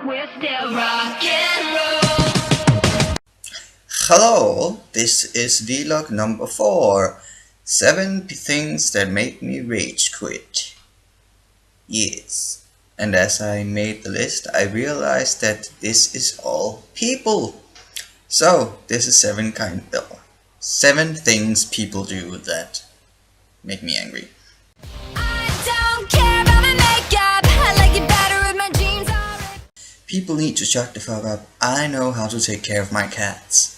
we're still rock and roll. Hello, this is vlog number 4. 7 things that made me rage quit. Yes. And as I made the list, I realized that this is all people. So, this is 7 things people do that make me angry. People need to shut the fuck up. I know how to take care of my cats.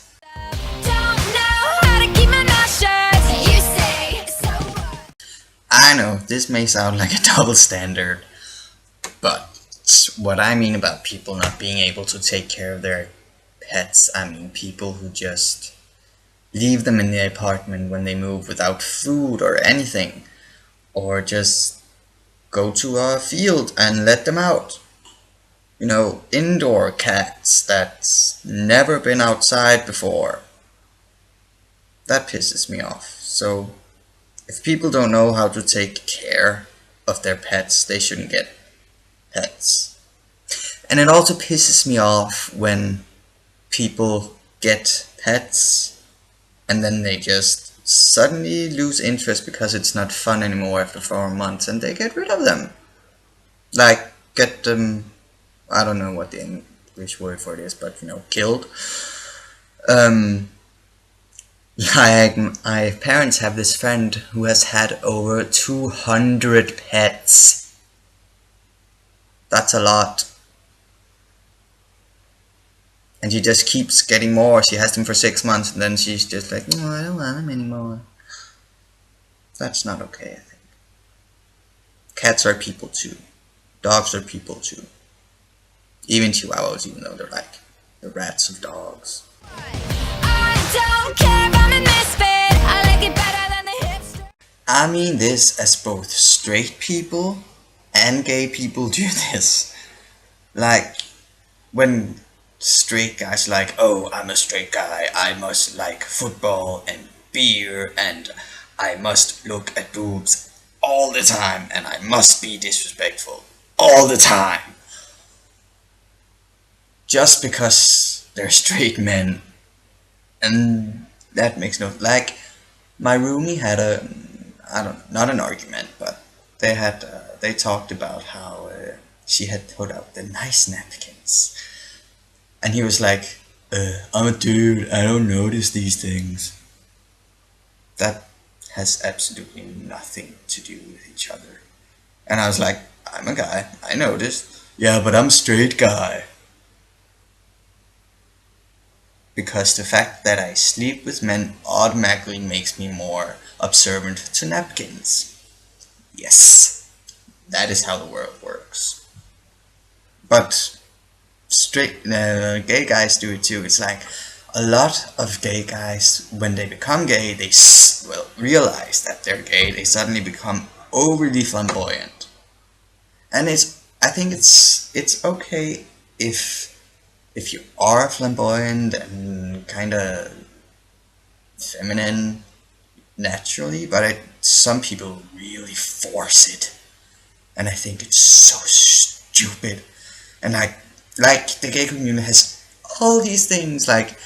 I know, this may sound like a double standard, but what I mean about people not being able to take care of their pets, I mean people who just leave them in the apartment when they move without food or anything, or just go to a field and let them out. You know, indoor cats that's never been outside before. That pisses me off. So, if people don't know how to take care of their pets, they shouldn't get pets. And it also pisses me off when people get pets and then they just suddenly lose interest because it's not fun anymore after 4 months and they get rid of them. Like, get them, I don't know what the English word for it is, but killed. Like, my parents have this friend who has had over 200 pets. That's a lot. And she just keeps getting more. She has them for 6 months and then she's just like, no, I don't want them anymore. That's not okay, I think. Cats are people too. Dogs are people too. Even chihuahuas, even though they're like the rats of dogs. I mean this as both straight people and gay people do this. Like, when straight guys like, oh, I'm a straight guy, I must like football and beer and I must look at boobs all the time and I must be disrespectful all the time. Just because they're straight men. And that makes no, like, my roomie had not an argument, but they talked about how she had put out the nice napkins. And he was like, I'm a dude, I don't notice these things. That has absolutely nothing to do with each other. And I was like, I'm a guy, I noticed. Yeah, but I'm a straight guy. Because the fact that I sleep with men automatically makes me more observant to napkins. Yes, that is how the world works. But gay guys do it too. It's like a lot of gay guys, when they become gay, they realize that they're gay. They suddenly become overly flamboyant, and I think it's okay if you are flamboyant and kind of feminine naturally, but some people really force it, and I think it's so stupid. And like the gay community has all these things like,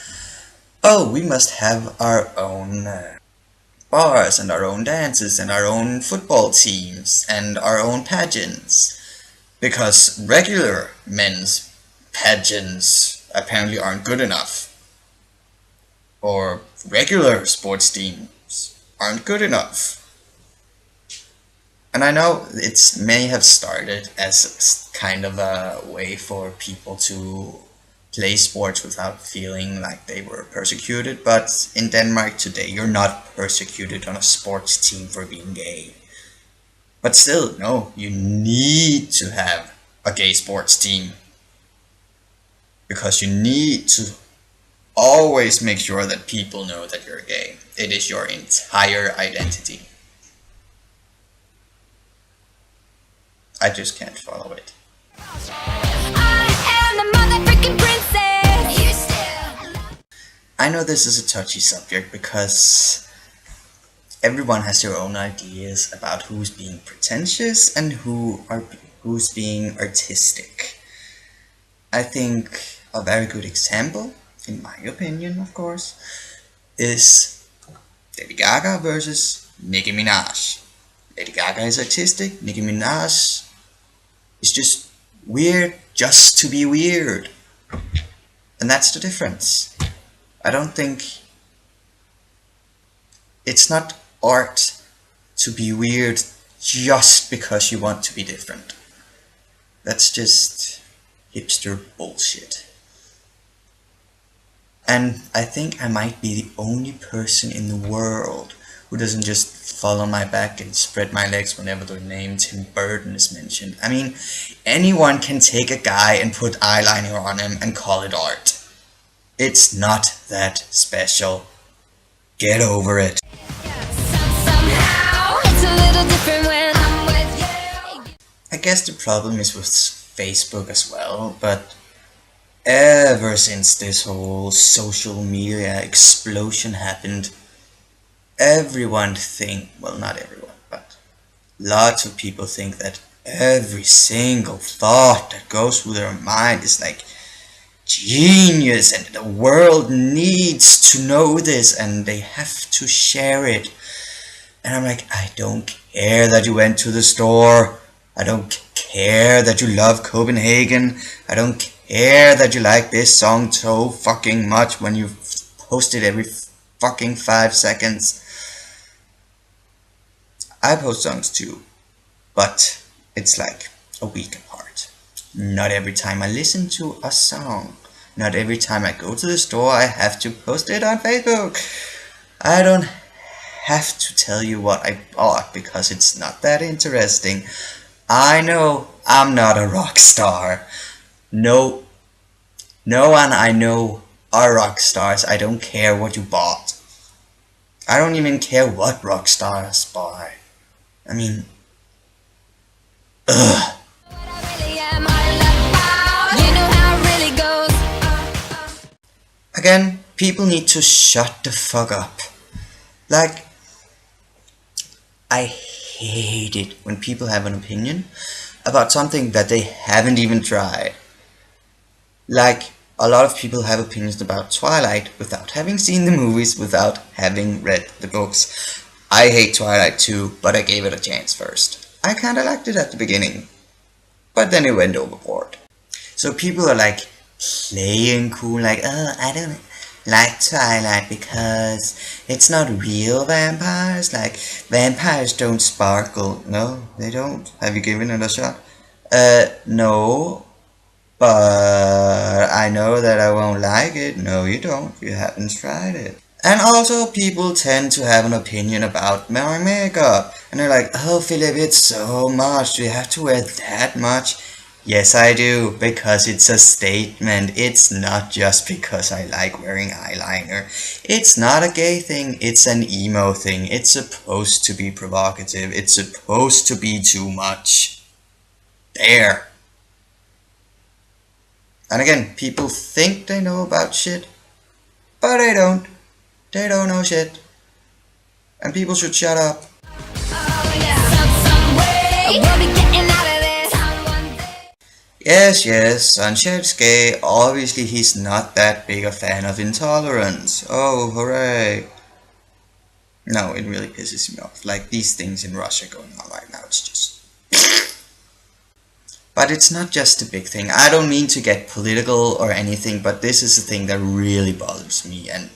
oh, we must have our own bars and our own dances and our own football teams and our own pageants, because regular men's pageants apparently aren't good enough, or regular sports teams aren't good enough. And I know it may have started as kind of a way for people to play sports without feeling like they were persecuted, but in Denmark today you're not persecuted on a sports team for being gay. But still, no, you need to have a gay sports team, because you need to always make sure that people know that you're gay. It is your entire identity. I just can't follow it. I know this is a touchy subject because everyone has their own ideas about who's being pretentious and who's being artistic. I think a very good example, in my opinion, of course, is Lady Gaga versus Nicki Minaj. Lady Gaga is artistic, Nicki Minaj is just weird just to be weird. And that's the difference. I don't think it's not art to be weird just because you want to be different. That's just hipster bullshit. And I think I might be the only person in the world who doesn't just fall on my back and spread my legs whenever the name Tim Burton is mentioned. I mean, anyone can take a guy and put eyeliner on him and call it art. It's not that special. Get over it. Somehow, it's a little different when I'm with you. I guess the problem is with Facebook as well, but ever since this whole social media explosion happened, well, not everyone, but lots of people think that every single thought that goes through their mind is like genius and the world needs to know this and they have to share it. And I'm like, I don't care that you went to the store. I don't care that you love Copenhagen. I don't care that you like this song so fucking much when you post it every fucking 5 seconds. I post songs too, but it's like a week apart. Not every time I listen to a song, not every time I go to the store, I have to post it on Facebook. I don't have to tell you what I bought because it's not that interesting. I know I'm not a rock star. No one I know are rock stars. I don't care what you bought. I don't even care what rock stars buy. I mean, ugh. Again, people need to shut the fuck up. Like, I hate it when people have an opinion about something that they haven't even tried. Like, a lot of people have opinions about Twilight without having seen the movies, without having read the books. I hate Twilight too, but I gave it a chance first. I kinda liked it at the beginning, but then it went overboard. So people are like playing cool, like, oh, I don't like Twilight because it's not real vampires. Like, vampires don't sparkle. No, they don't. Have you given it a shot? No. But I know that I won't like it. No, you don't. You haven't tried it. And also, people tend to have an opinion about my makeup. And they're like, oh, Philip, it's so much. Do you have to wear that much? Yes, I do. Because it's a statement. It's not just because I like wearing eyeliner. It's not a gay thing. It's an emo thing. It's supposed to be provocative. It's supposed to be too much. There. And again, people think they know about shit, but they don't. They don't know shit. And people should shut up. Yes, Sanchez gay. Obviously, he's not that big a fan of intolerance. Oh, hooray. No, it really pisses me off. Like, these things in Russia going on right now, it's just... But it's not just a big thing. I don't mean to get political or anything, but this is a thing that really bothers me and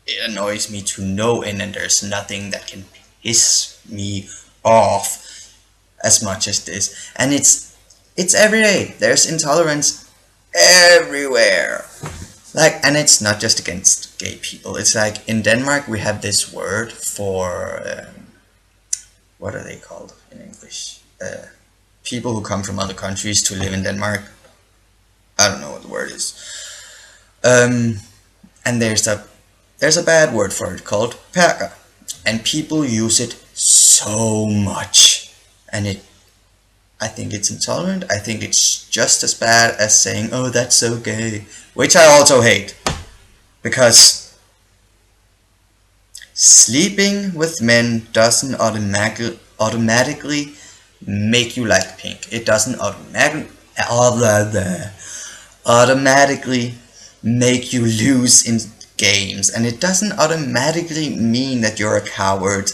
it annoys me to no end, and there's nothing that can piss me off as much as this. And it's every day. There's intolerance everywhere. Like, and it's not just against gay people. It's like in Denmark we have this word for what are they called in English? People who come from other countries to live in Denmark. I don't know what the word is. And there's a bad word for it called perker. And people use it so much. And I think it's intolerant. I think it's just as bad as saying, oh, that's so gay. Which I also hate. Because sleeping with men doesn't automatically make you like pink. It doesn't automatically make you lose in games, and it doesn't automatically mean that you're a coward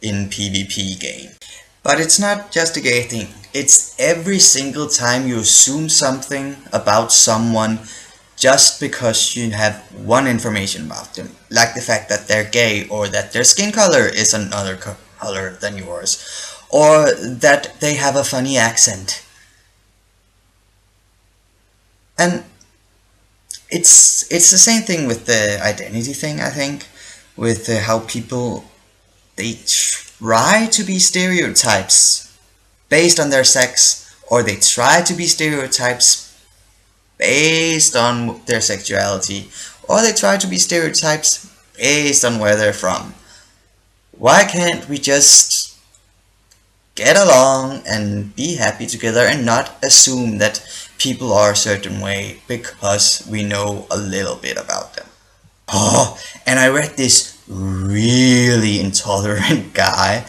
in PvP game. But it's not just a gay thing. It's every single time you assume something about someone just because you have one information about them, like the fact that they're gay, or that their skin color is another color than yours, or that they have a funny accent. And it's the same thing with the identity thing, I think, with how people, they try to be stereotypes based on their sex, or they try to be stereotypes based on their sexuality, or they try to be stereotypes based on where they're from. Why can't we just get along and be happy together and not assume that people are a certain way because we know a little bit about them? Oh, and I read this really intolerant guy.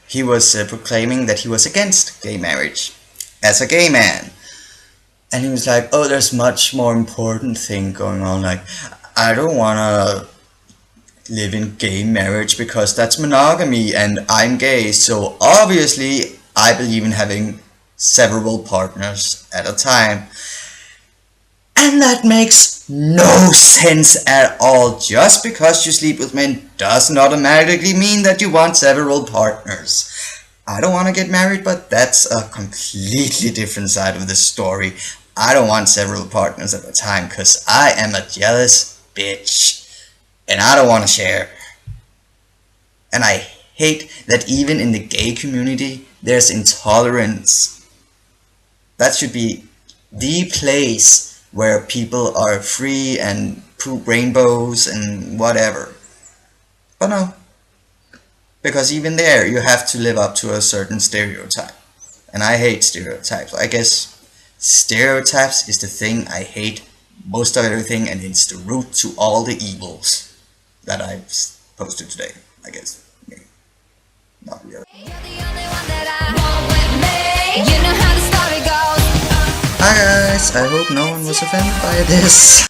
He was proclaiming that he was against gay marriage as a gay man. And he was like, oh, there's much more important thing going on. Like, I don't want to live in gay marriage because that's monogamy and I'm gay. So obviously, I believe in having several partners at a time. And that makes no sense at all. Just because you sleep with men doesn't automatically mean that you want several partners. I don't want to get married, but that's a completely different side of the story. I don't want several partners at a time because I am a jealous bitch. And I don't want to share. And I hate that even in the gay community, there's intolerance. That should be the place where people are free and poop rainbows and whatever. But no. Because even there, you have to live up to a certain stereotype. And I hate stereotypes. I guess stereotypes is the thing I hate most of everything, and it's the root to all the evils that I've posted today, I guess. Maybe. Not really. Hi guys, I hope no one was offended by this.